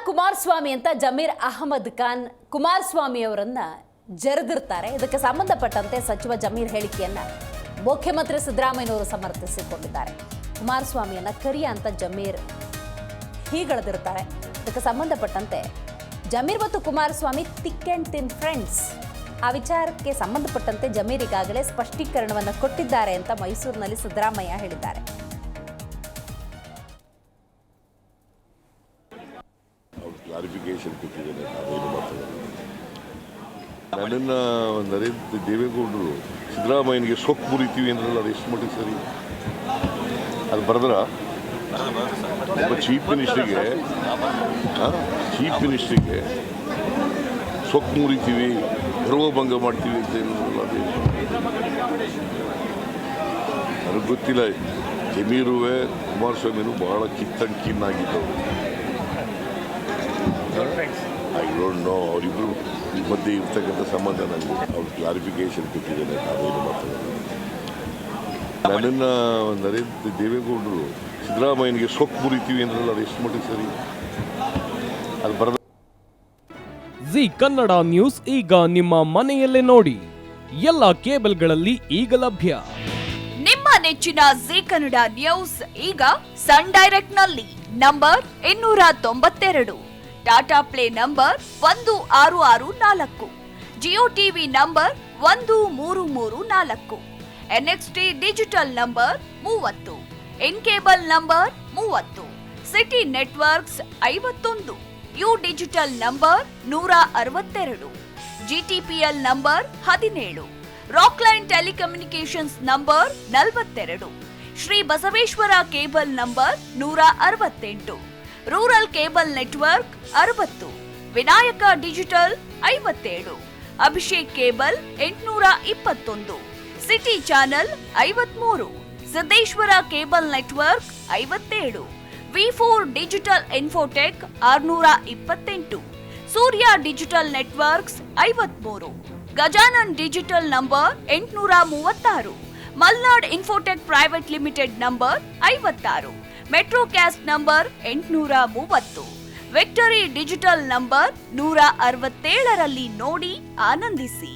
ಕುಮಾರಸ್ವಾಮಿ ಅಂತ ಜಮೀರ್ ಅಹಮದ್ ಖಾನ್ ಕುಮಾರಸ್ವಾಮಿ ಅವರನ್ನ ಜರೆದಿರ್ತಾರೆ. ಇದಕ್ಕೆ ಸಂಬಂಧಪಟ್ಟಂತೆ ಸಚಿವ ಜಮೀರ್ ಹೇಳಿಕೆಯನ್ನ ಮುಖ್ಯಮಂತ್ರಿ ಸಿದ್ದರಾಮಯ್ಯನವರು ಸಮರ್ಥಿಸಿಕೊಂಡಿದ್ದಾರೆ. ಕುಮಾರಸ್ವಾಮಿಯನ್ನ ಕರಿಯ ಅಂತ ಜಮೀರ್ ಹೀಗಳದಿರ್ತಾರೆ. ಇದಕ್ಕೆ ಸಂಬಂಧಪಟ್ಟಂತೆ ಜಮೀರ್ ಮತ್ತು Kumaraswamy thick and thin friends. ಆ ವಿಚಾರಕ್ಕೆ ಸಂಬಂಧಪಟ್ಟಂತೆ ಜಮೀರ್ ಈಗಾಗಲೇ ಸ್ಪಷ್ಟೀಕರಣವನ್ನು ಕೊಟ್ಟಿದ್ದಾರೆ ಅಂತ ಮೈಸೂರಿನಲ್ಲಿ ಸಿದ್ದರಾಮಯ್ಯ ಹೇಳಿದ್ದಾರೆ. ಕ್ಲಾರಿಫಿಕೇಶನ್ ಕೊಟ್ಟಿದ್ದೇನೆ. ನನ್ನನ್ನು ನರೇಂದ್ರ ದೇವೇಗೌಡರು ಸಿದ್ದರಾಮಯ್ಯನಿಗೆ ಸೊಕ್ಕು ಮುರಿತೀವಿ ಅಂದ್ರಲ್ಲ, ಅದು ಎಷ್ಟು ಮಟ್ಟಿಗೆ ಸರಿ? ಅದು ಬರೆದ್ರ ಒಬ್ಬ ಚೀಫ್ ಮಿನಿಸ್ಟ್ರಿಗೆ ಸೊಕ್ಕು ಮುರಿತೀವಿ, ಗರ್ವಭಂಗ ಮಾಡ್ತೀವಿ ಅಂತ ಹೇಳಿದ್ರಲ್ಲ, ಅದೇ ನನಗೆ ಗೊತ್ತಿಲ್ಲ. ಜಮೀರುವೆ ಕುಮಾರಸ್ವಾಮಿನೂ ಬಹಳ ಕಿನ್ನಾಗಿದ್ದವು. ಐ ಡೋಂಟ್ ನೋ ಅವರಿಬ್ಬರು ಮಧ್ಯೆ ಇರ್ತಕ್ಕಂಥ ಸಂಬಂಧ. ನನಗೆ ಅವ್ರು ಕ್ಲಾರಿಫಿಕೇಶನ್ ಕೊಟ್ಟಿದ್ದೇನೆ. ನಾವೇನು ಮಾತಾಡೋದು. ನನ್ನನ್ನು ನರೇಂದ್ರ ದೇವೇಗೌಡರು ಸಿದ್ದರಾಮಯ್ಯನಿಗೆ ಸೊಕ್ಕು ಮುರಿತೀವಿ ಅಂದ್ರಲ್ಲ, ಅದು ಎಷ್ಟು ಮಟ್ಟಿಗೆ ಸರಿ? ಅದು ಬರೆದ ಜಿ ಕನ್ನಡ ನ್ಯೂಸ್ ಈಗ ನಿಮ್ಮ ಮನೆಯಲ್ಲೇ ನೋಡಿ. ಎಲ್ಲ ಕೇಬಲ್ಗಳಲ್ಲಿ ಈಗ ಲಭ್ಯ. ನಿಮ್ಮ ನೆಚ್ಚಿನ ಜಿ ಕನ್ನಡ ನ್ಯೂಸ್ ಈಗ ಸನ್ ಡೈರೆಕ್ಟ್ ನಲ್ಲಿ number 292, Tata play number 1664, Jio TV number 1334, NXT digital number 30, in cable number 30, city networks 51, U digital number 162, GTPL number 17, Rockline telecommunications number 42, Shri Basaveshwara cable number 168, rural cable network 60, Vinayaka digital 57, Abhishek cable 821, city channel 53, Siddeshwara cable network 57, V4 digital Infotech 628, Surya digital networks 53, Gajanan digital number 836, Malnad Infotech Private Limited number 56, Metrocast number 830, Victory Digital number 167ರಲ್ಲಿ ನೋಡಿ ಆನಂದಿಸಿ.